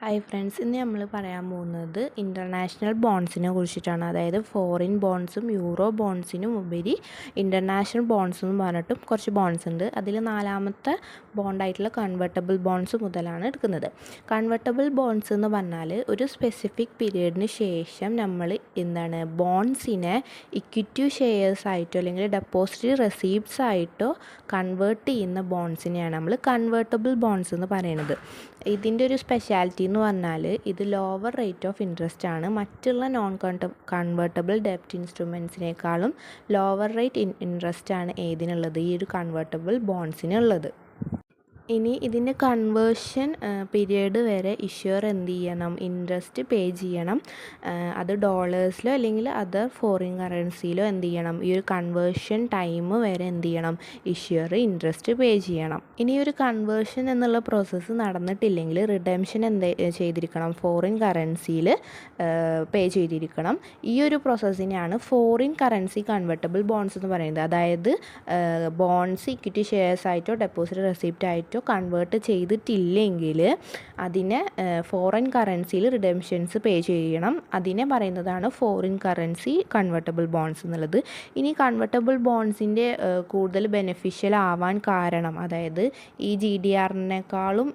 Hi friends, ഇന്ന് നമ്മൾ പറയാൻ പോകുന്നത് ഇൻ്റർനാഷണൽ ബോൺസിനെ കുറിച്ചിട്ടാണ്. അതായത് ഫോറിൻ ബോൺസും യൂറോ ബോൺസിനും ഉപരി ഇൻ്റർനാഷണൽ ബോൺസ് എന്ന് പറഞ്ഞിട്ടും കുറച്ച് ബോൺസ് ഉണ്ട്. അതിൽ നാലാമത്തെ ബോണ്ടായിട്ടുള്ള കൺവെർട്ടബിൾ ബോൺസ് മുതലാണ് എടുക്കുന്നത്. കൺവെർട്ടബിൾ ബോൺസ് എന്ന് പറഞ്ഞാൽ ഒരു സ്പെസിഫിക് പീരീഡിന് ശേഷം നമ്മൾ ബോൺസിനെ ഇക്വിറ്റി ഷെയർസ് ആയിട്ടോ അല്ലെങ്കിൽ ഡെപ്പോസിറ്ററി റെസീപ്റ്റ്സ് ആയിട്ടോ കൺവേർട്ട് ചെയ്യുന്ന ബോൺസിനെയാണ് നമ്മൾ കൺവേർട്ടബിൾ ബോൺസ് എന്ന് പറയുന്നത്. ഇതിൻ്റെ ഒരു സ്പെഷ്യാലിറ്റി എന്ന് പറഞ്ഞാൽ ഇത് ലോവർ റേറ്റ് ഓഫ് ഇൻട്രസ്റ്റ് ആണ്. മറ്റുള്ള കൺവേർട്ടബിൾ ഡെപ്റ്റ് ഇൻസ്ട്രുമെൻറ്റ്സിനേക്കാളും ലോവർ റേറ്റ് ഇൻട്രസ്റ്റ് ആണ് ഏതിനുള്ളത്, ഈ ഒരു കൺവേർട്ടബിൾ ബോൺസിനുള്ളത്. ഇനി ഇതിൻ്റെ കൺവേർഷൻ പീരിയഡ് വരെ ഇഷ്യൂർ എന്ത് ചെയ്യണം, ഇൻട്രസ്റ്റ് പേ ചെയ്യണം. അത് ഡോളേഴ്സിലോ അല്ലെങ്കിൽ അതർ ഫോറിൻ കറൻസിയിലോ എന്ത് ചെയ്യണം, ഈ ഒരു കൺവേർഷൻ ടൈം വരെ എന്ത് ചെയ്യണം, ഇഷ്യൂർ ഇൻട്രസ്റ്റ് പേ ചെയ്യണം. ഇനി ഒരു കൺവേർഷൻ എന്നുള്ള പ്രോസസ്സ് നടന്നിട്ടില്ലെങ്കിൽ റിഡംഷൻ ചെയ്തിരിക്കണം, ഫോറിൻ കറൻസിയിൽ പേ ചെയ്തിരിക്കണം. ഈ ഒരു പ്രോസസ്സിനെയാണ് ഫോറിൻ കറൻസി കൺവെർട്ടബിൾ ബോൺസ് എന്ന് പറയുന്നത്. അതായത് ബോൺസ് ഇക്വിറ്റി ഷെയർസ് ആയിട്ടോ ഡെപ്പോസിറ്റ് റെസിപ്റ്റ് ആയിട്ടോ കൺവേർട്ട് ചെയ്തിട്ടില്ലെങ്കിൽ അതിനെ ഫോറിൻ കറൻസിയിൽ റിഡംഷൻസ് പേ ചെയ്യണം. അതിനെ പറയുന്നതാണ് ഫോറിൻ കറൻസി കൺവെർട്ടബിൾ ബോൺസ് എന്നുള്ളത്. ഇനി കൺവെർട്ടബിൾ ബോൺസിൻ്റെ കൂടുതൽ ബെനിഫിഷ്യൽ ആവാൻ കാരണം, അതായത് ഈ GDRനേക്കാളും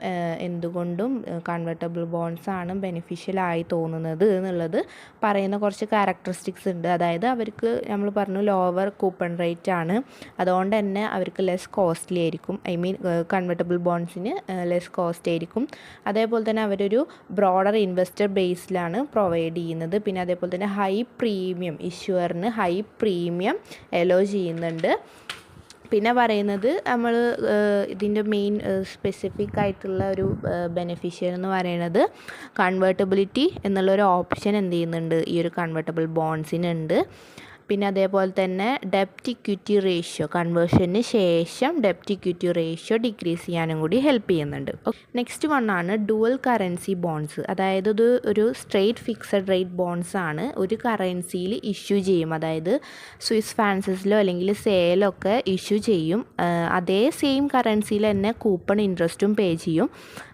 എന്തുകൊണ്ടും കൺവെർട്ടബിൾ ബോൺസ് ആണ് ബെനിഫിഷ്യലായി തോന്നുന്നത് എന്നുള്ളത് പറയുന്ന കുറച്ച് ക്യാരക്ടറിസ്റ്റിക്സ് ഉണ്ട്. അതായത് അവർക്ക് നമ്മൾ പറഞ്ഞു ലോവർ കൂപ്പൺ റേറ്റ് ആണ്, അതുകൊണ്ട് തന്നെ അവർക്ക് ലെസ് കോസ്റ്റ്ലി ആയിരിക്കും. കൺവെർട്ടബിൾ ബോൺസിന് ലെസ് കോസ്റ്റ് ആയിരിക്കും. അതേപോലെ തന്നെ അവരൊരു ബ്രോഡർ ഇൻവെസ്റ്റർ ബേസിലാണ് പ്രൊവൈഡ് ചെയ്യുന്നത്. പിന്നെ അതേപോലെ തന്നെ ഹൈ പ്രീമിയം, ഇഷ്യൂറിന് ഹൈ പ്രീമിയം അലോ ചെയ്യുന്നുണ്ട്. പിന്നെ പറയുന്നത് നമ്മൾ ഇതിൻ്റെ മെയിൻ സ്പെസിഫിക് ആയിട്ടുള്ള ഒരു ബെനിഫിഷ്യൽ എന്ന് പറയുന്നത് കൺവേർട്ടബിലിറ്റി എന്നുള്ളൊരു ഓപ്ഷൻ എന്ത് ചെയ്യുന്നുണ്ട്, ഈ ഒരു കൺവേർട്ടബിൾ ബോൺസിനുണ്ട്. പിന്നെ അതേപോലെ തന്നെ ഡെപ്റ്റ് ഇക്വിറ്റി റേഷ്യോ, കൺവേർഷന് ശേഷം ഡെപ്റ്റ് ഇക്വിറ്റി റേഷ്യോ ഡിക്രീസ് ചെയ്യാനും കൂടി ഹെൽപ്പ് ചെയ്യുന്നുണ്ട്. നെക്സ്റ്റ് വണ്ണാണ് ഡുവൽ കറൻസി ബോൺസ്. അതായത് ഇത് ഒരു സ്ട്രെയിറ്റ് ഫിക്സഡ് റേറ്റ് ബോൺസ് ആണ്. ഒരു കറൻസിയിൽ ഇഷ്യൂ ചെയ്യും, അതായത് സ്വിസ് ഫ്രാൻസിസിലോ അല്ലെങ്കിൽ സെയിലോ ഒക്കെ ഇഷ്യൂ ചെയ്യും. അതേ സെയിം കറൻസിയിൽ തന്നെ കൂപ്പൺ ഇൻട്രസ്റ്റും പേ ചെയ്യും.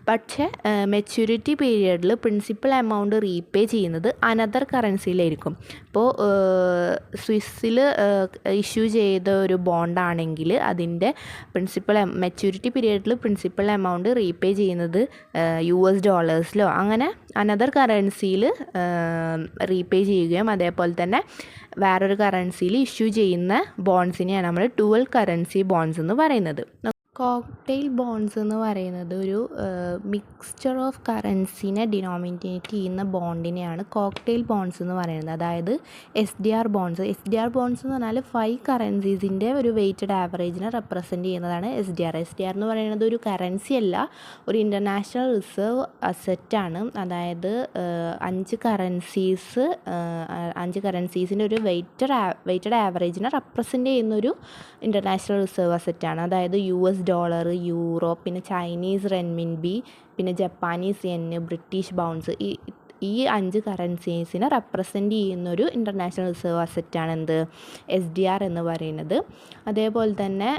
പക്ഷേ മെച്യൂരിറ്റി പീരിയഡിൽ പ്രിൻസിപ്പൽ എമൗണ്ട് റീപേ ചെയ്യുന്നത് അനദർ കറൻസിയിലായിരിക്കും. ഇപ്പോൾ സ്വിസ്സിൽ ഇഷ്യൂ ചെയ്ത ഒരു ബോണ്ടാണെങ്കിൽ അതിൻ്റെ മെച്യൂരിറ്റി പീരിയഡിൽ പ്രിൻസിപ്പൽ എമൗണ്ട് റീപേ ചെയ്യുന്നത് US ഡോളേഴ്സിലോ അങ്ങനെ അനദർ കറൻസിയിൽ റീപേ ചെയ്യുകയും അതേപോലെ തന്നെ വേറൊരു കറൻസിയിൽ ഇഷ്യൂ ചെയ്യുന്ന ബോൺസിനെയാണ് നമ്മൾ ഡുവൽ കറൻസി ബോൺസ് എന്ന് പറയുന്നത്. കോക്ടെയിൽ ബോൺസ് എന്ന് പറയുന്നത് ഒരു മിക്സ്ചർ ഓഫ് കറൻസിനെ ഡിനോമിനേറ്റ് ചെയ്യുന്ന ബോണ്ടിനെയാണ് കോക്ടെയിൽ ബോൺസ് എന്ന് പറയുന്നത്. അതായത് SDR ബോൺസ് എന്ന് പറഞ്ഞാൽ 5 കറൻസീസിൻ്റെ ഒരു വെയ്റ്റഡ് ആവറേജിനെ റെപ്രസെൻറ്റ് ചെയ്യുന്നതാണ് SDR എന്ന് പറയുന്നത് ഒരു കറൻസി അല്ല, ഒരു ഇൻ്റർനാഷണൽ റിസർവ് അസറ്റാണ്. അതായത് 5 കറൻസീസിൻ്റെ ഒരു വെയ്റ്റഡ് ആവറേജിനെ റെപ്രസെൻറ്റ് ചെയ്യുന്നൊരു ഇൻ്റർനാഷണൽ റിസർവ് അസറ്റാണ്. അതായത് US ഡോളർ, യൂറോ, പിന്നെ ചൈനീസ് റെൻമിൻബി, പിന്നെ ജപ്പാനീസ് യെൻ, ബ്രിട്ടീഷ് പൗണ്ട്സ്, ഈ 5 കറൻസീസിനെ റെപ്രസെൻറ്റ് ചെയ്യുന്നൊരു ഇൻ്റർനാഷണൽ റിസർവ് അസറ്റാണ് SDR എന്ന് പറയുന്നത്. അതേപോലെ തന്നെ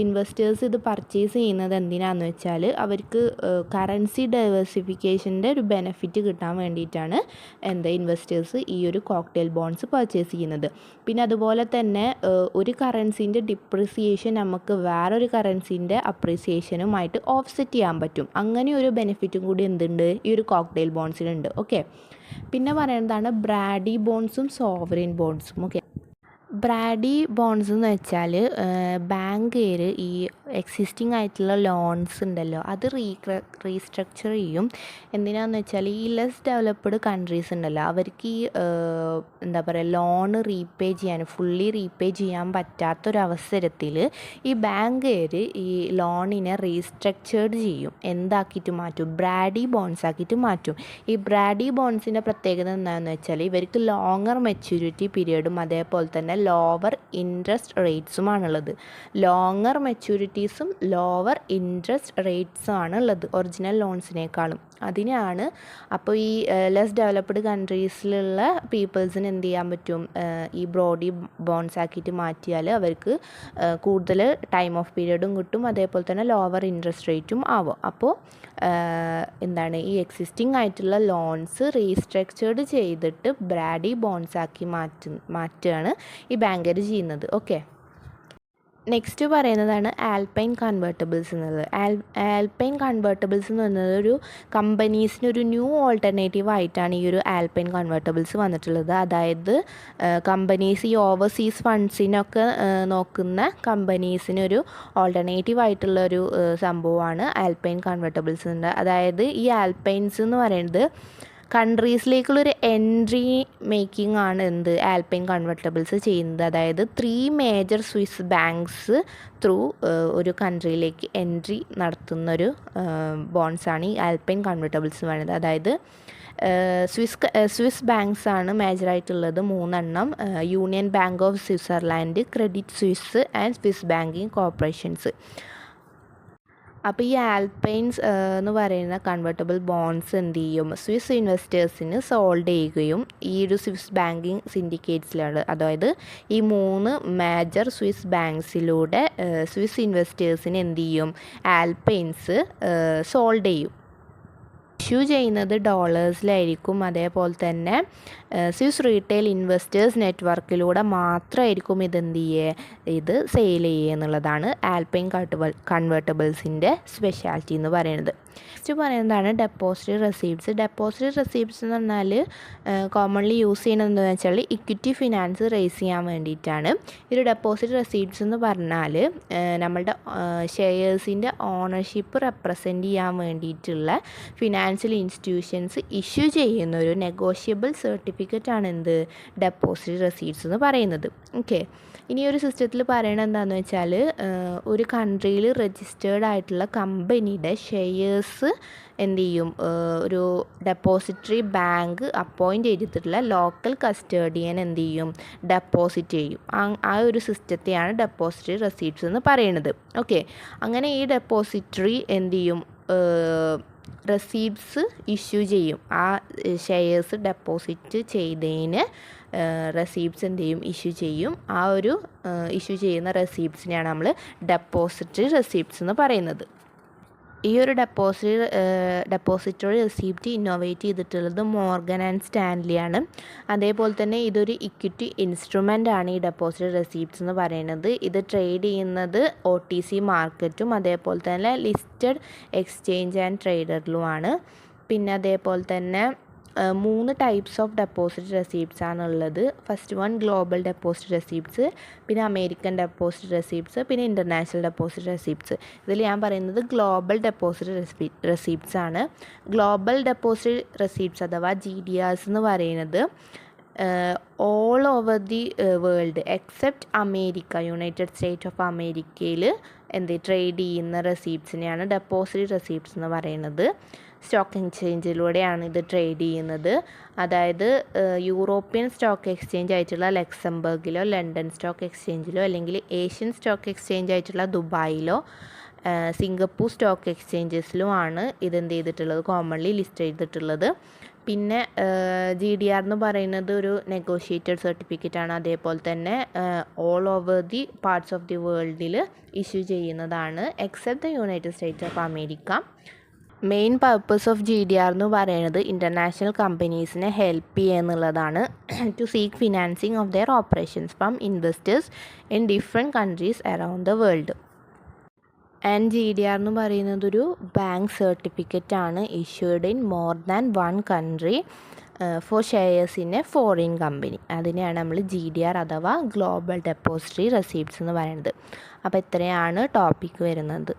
ഇൻവെസ്റ്റേഴ്സ് ഇത് പർച്ചേസ് ചെയ്യുന്നത് എന്തിനാണെന്ന് വെച്ചാൽ അവർക്ക് കറൻസി ഡൈവേഴ്സിഫിക്കേഷൻ്റെ ഒരു ബെനിഫിറ്റ് കിട്ടാൻ വേണ്ടിയിട്ടാണ് ഇൻവെസ്റ്റേഴ്സ് ഈ ഒരു കോക്ടെയിൽ ബോൺസ് പർച്ചേസ് ചെയ്യുന്നത്. പിന്നെ അതുപോലെ തന്നെ ഒരു കറൻസീൻ്റെ ഡിപ്രിസിയേഷൻ നമുക്ക് വേറൊരു കറൻസീൻ്റെ അപ്രീസിയേഷനുമായിട്ട് ഓഫ്സെറ്റ് ചെയ്യാൻ പറ്റും. അങ്ങനെ ഒരു ബെനിഫിറ്റും കൂടി എന്തുണ്ട്, ഈ ഒരു കോക്ടെയിൽ ബോൺസിലുണ്ട്. ഓക്കെ, പിന്നെ പറയുന്നതാണ് ബ്രാഡി ബോൺസും സോവറിൻ ബോൺസും. ഓക്കെ, ബ്രാഡി ബോൺസ് എന്ന് വെച്ചാൽ ബാങ്കുകാർ ഈ എക്സിസ്റ്റിംഗ് ആയിട്ടുള്ള ലോൺസ് ഉണ്ടല്ലോ അത് റീസ്ട്രക്ചർ ചെയ്യും. എന്തിനാണെന്ന് വെച്ചാൽ ഈ ലെസ് ഡെവലപ്ഡ് കൺട്രീസ് ഉണ്ടല്ലോ അവർക്ക് ഈ ലോൺ ഫുള്ളി റീപേ ചെയ്യാൻ പറ്റാത്തൊരവസരത്തിൽ ഈ ബാങ്കുകാർ ഈ ലോണിനെ റീസ്ട്രക്ചേർഡ് ചെയ്യും. എന്താക്കിയിട്ട് മാറ്റും, ബ്രാഡി ബോൺസ് ആക്കിയിട്ട് മാറ്റും. ഈ ബ്രാഡി ബോൺസിൻ്റെ പ്രത്യേകത എന്താണെന്ന് വെച്ചാൽ ഇവർക്ക് ലോങ്ങർ മെച്യൂരിറ്റി പീരീഡും അതേപോലെ തന്നെ ലോവർ ഇൻട്രസ്റ്റ് റേറ്റ്സുമാണുള്ളത്. ലോങ്ങർ മെച്യൂരിറ്റീസും ലോവർ ഇൻട്രസ്റ്റ് റേറ്റ്സും ആണുള്ളത് ഒറിജിനൽ ലോൺസിനേക്കാളും. അതിനാണ്. അപ്പോൾ ഈ ലെസ് ഡെവലപ്ഡ് കൺട്രീസിലുള്ള പീപ്പിൾസിന് എന്ത് ചെയ്യാൻ പറ്റും, ഈ ബ്രോഡി ബോൺസ് ആക്കിയിട്ട് മാറ്റിയാൽ അവർക്ക് കൂടുതൽ ടൈം ഓഫ് പീരീഡും കിട്ടും, അതേപോലെ തന്നെ ലോവർ ഇൻട്രസ്റ്റ് റേറ്റും ആവും. അപ്പോൾ എന്താണ്, ഈ എക്സിസ്റ്റിംഗ് ആയിട്ടുള്ള ലോൺസ് റീസ്ട്രക്ചേർഡ് ചെയ്തിട്ട് ബ്രാഡി ബോൺസ് ആക്കി മാറ്റുകയാണ് ഈ ബാങ്കർ ചെയ്യുന്നത്. ഓക്കെ, നെക്സ്റ്റ് പറയുന്നതാണ് ആൽപൈൻ കൺവേർട്ടബിൾസ് എന്നുള്ളത്. ആൽപൈൻ കൺവേർട്ടബിൾസ് എന്ന് പറയുന്നത് ഒരു കമ്പനീസിന് ഒരു ന്യൂ ഓൾട്ടർനേറ്റീവ് ആയിട്ടാണ് ഈ ഒരു ആൽപൈൻ കൺവേർട്ടബിൾസ് വന്നിട്ടുള്ളത്. അതായത് കമ്പനീസ് ഈ ഓവർസീസ് ഫണ്ട്സിനൊക്കെ നോക്കുന്ന കമ്പനീസിനൊരു ഓൾട്ടർനേറ്റീവ് ആയിട്ടുള്ള ഒരു സംഭവമാണ് ആൽപൈൻ കൺവേർട്ടബിൾസ് ഉണ്ട്. അതായത് ഈ ആൽപൈൻസ് എന്ന് പറയുന്നത് കൺട്രീസിലേക്കുള്ളൊരു എൻട്രി മേക്കിംഗ് ആണ് എന്ത് ആൽപൈൻ കൺവേർട്ടബിൾസ് ചെയ്യുന്നത്. അതായത് 3 മേജർ സ്വിസ് ബാങ്ക്സ് ത്രൂ ഒരു കൺട്രിയിലേക്ക് എൻട്രി നടത്തുന്നൊരു ബോൺസാണ് ഈ ആൽപൈൻ കൺവേർട്ടബിൾസ് എന്ന് പറയുന്നത്. അതായത് സ്വിസ് ബാങ്ക്സ് ആണ് മേജറായിട്ടുള്ളത് 3 union bank of Switzerland, credit Swiss and Swiss banking corporations. അപ്പോൾ ഈ ആൽപൈൻസ് എന്ന് പറയുന്ന കൺവേർട്ടബിൾ ബോൺസ് എന്ത് ചെയ്യും, സ്വിസ് ഇൻവെസ്റ്റേഴ്സിന് സോൾഡ് ചെയ്യുകയും ഈ ഒരു സ്വിസ് ബാങ്കിങ് സിൻഡിക്കേറ്റ്സിലാണ്, അതായത് ഈ 3 മേജർ സ്വിസ് ബാങ്ക്സിലൂടെ സ്വിസ് ഇൻവെസ്റ്റേഴ്സിന് എന്ത് ചെയ്യും, ആൽപൈൻസ് സോൾഡ് ചെയ്യും. ഇഷ്യൂ ചെയ്യുന്നത് ഡോളേഴ്സിലായിരിക്കും. അതേപോലെ തന്നെ സ്വിസ് റീറ്റെയിൽ ഇൻവെസ്റ്റേഴ്സ് നെറ്റ്വർക്കിലൂടെ മാത്രമായിരിക്കും ഇത് സെയിൽ ചെയ്യുക എന്നുള്ളതാണ് ആൽപൈൻ കൺവേർട്ടബിൾസിൻ്റെ സ്പെഷ്യാലിറ്റി എന്ന് പറയുന്നത്. നെക്സ്റ്റ് പറയുന്നതാണ് ഡെപ്പോസിറ്റ് റെസീപ്റ്റ്സ്. ഡെപ്പോസിറ്റ് റെസീപ്റ്റ്സ് എന്ന് പറഞ്ഞാൽ കോമൺലി യൂസ് ചെയ്യുന്നത് എന്താണെന്ന് വെച്ചാൽ ഇക്വിറ്റി ഫിനാൻസ് റേസ് ചെയ്യാൻ വേണ്ടിയിട്ടാണ്. ഈ ഒരു ഡെപ്പോസിറ്റ് റെസീപ്റ്റ്സ് എന്ന് പറഞ്ഞാൽ നമ്മളുടെ ഷെയർസിൻ്റെ ഓണർഷിപ്പ് റെപ്രസെൻറ്റ് ചെയ്യാൻ വേണ്ടിയിട്ടുള്ള ഫിനാൻഷ്യൽ ഇൻസ്റ്റിറ്റ്യൂഷൻസ് ഇഷ്യൂ ചെയ്യുന്ന ഒരു നെഗോഷ്യബിൾ സർട്ടിഫിക്കറ്റാണ് എന്ത് ഡെപ്പോസിറ്റ് റെസീപ്റ്റ്സ് എന്ന് പറയുന്നത്. ഓക്കെ, ഇനി ഒരു സിസ്റ്റത്തിൽ പറയണത് എന്താണെന്ന് വെച്ചാൽ ഒരു കൺട്രിയിൽ രജിസ്റ്റേർഡ് ആയിട്ടുള്ള കമ്പനിയുടെ ഷെയർസ് എന്ത് ചെയ്യും, ഒരു ഡെപ്പോസിറ്ററി ബാങ്ക് അപ്പോയിൻ്റ് ചെയ്തിട്ടുള്ള ലോക്കൽ കസ്റ്റഡിയൻ എന്ത് ചെയ്യും, ഡെപ്പോസിറ്റ് ചെയ്യും. ആ ഒരു സിസ്റ്റത്തെയാണ് ഡെപ്പോസിറ്ററി റെസീപ്റ്റ്സ് എന്ന് പറയുന്നത്. ഓക്കെ, അങ്ങനെ ഈ ഡെപ്പോസിറ്ററി എന്ത് ചെയ്യും, റെസീപ്റ്റ്സ് ഇഷ്യൂ ചെയ്യും. ആ ഷെയർസ് ഡെപ്പോസിറ്റ് ചെയ്തതിന് റെസീപ്റ്റ്സ് എന്ത് ചെയ്യും, ഇഷ്യൂ ചെയ്യും. ആ ഒരു ഇഷ്യൂ ചെയ്യുന്ന റെസീപ്റ്റ്സിനെയാണ് നമ്മൾ ഡെപ്പോസിറ്ററി റെസീപ്റ്റ്സ് എന്ന് പറയുന്നത്. ഈ ഒരു ഡെപ്പോസിറ്ററി റെസീപ്റ്റ് ഇന്നോവേറ്റ് ചെയ്തിട്ടുള്ളത് മോർഗൻ ആൻഡ് സ്റ്റാൻലി ആണ്. അതേപോലെ തന്നെ ഇതൊരു ഇക്വിറ്റി ഇൻസ്ട്രുമെൻ്റ് ആണ് ഈ ഡെപ്പോസിറ്ററി റെസീപ്റ്റ്സ് എന്ന് പറയുന്നത്. ഇത് ട്രേഡ് ചെയ്യുന്നത് OTC മാർക്കറ്റും അതേപോലെ തന്നെ ലിസ്റ്റഡ് എക്സ്ചേഞ്ച് ആൻഡ് ട്രേഡറിലുമാണ്. പിന്നെ അതേപോലെ തന്നെ 3 ടൈപ്സ് ഓഫ് ഡെപ്പോസിറ്റ് റെസീപ്റ്റ്സ് ആണുള്ളത്. First one global deposit receipts, പിന്നെ അമേരിക്കൻ ഡെപ്പോസിറ്റ് റെസീപ്റ്റ്സ്, പിന്നെ ഇൻ്റർനാഷണൽ ഡെപ്പോസിറ്റ് റെസീപ്റ്റ്സ്. ഇതിൽ ഞാൻ പറയുന്നത് ഗ്ലോബൽ ഡെപ്പോസിറ്റ് റെസീപ്റ്റ്സ് ആണ്. ഗ്ലോബൽ ഡെപ്പോസിറ്റ് റെസീപ്റ്റ്സ് അഥവാ GDRs എന്ന് പറയുന്നത് all over the world except America, United state of അമേരിക്കയിൽ ട്രേഡ് ചെയ്യുന്ന റെസീപ്റ്റ്സിനെയാണ് ഡെപ്പോസിറ്റ് റെസീപ്റ്റ്സ് എന്ന് പറയുന്നത്. സ്റ്റോക്ക് എക്സ്ചേഞ്ചിലൂടെയാണ് ഇത് ട്രേഡ് ചെയ്യുന്നത്. അതായത് യൂറോപ്യൻ സ്റ്റോക്ക് എക്സ്ചേഞ്ച് ആയിട്ടുള്ള ലക്സംബർഗിലോ ലണ്ടൻ സ്റ്റോക്ക് എക്സ്ചേഞ്ചിലോ അല്ലെങ്കിൽ ഏഷ്യൻ സ്റ്റോക്ക് എക്സ്ചേഞ്ച് ആയിട്ടുള്ള ദുബായിലോ സിംഗപ്പൂർ സ്റ്റോക്ക് എക്സ്ചേഞ്ചസിലുമാണ് ഇതെന്ത് ചെയ്തിട്ടുള്ളത്, കോമൺലി ലിസ്റ്റ് ചെയ്തിട്ടുള്ളത്. പിന്നെ GDR എന്ന് പറയുന്നത് ഒരു നെഗോഷിയേറ്റഡ് സർട്ടിഫിക്കറ്റാണ്. അതേപോലെ തന്നെ all over the parts of the വേൾഡിൽ ഇഷ്യൂ ചെയ്യുന്നതാണ് except the United States of America. Main purpose of GDR എന്ന് പറയുന്നത് ഇൻ്റർനാഷണൽ കമ്പനീസിനെ ഹെൽപ്പ് ചെയ്യുക എന്നുള്ളതാണ്. To seek financing of their operations from investors in different countries around the world. And GDR എന്ന് പറയുന്നത് ഒരു ബാങ്ക് സർട്ടിഫിക്കറ്റ് ആണ് issued in more than 1 country for shares in a foreign company. അതിനെയാണ് നമ്മൾ GDR അഥവാ global depository receipts എന്ന് പറയുന്നത്. അപ്പോൾ ഇത്രയാണ് ടോപ്പിക്ക് വരുന്നത്.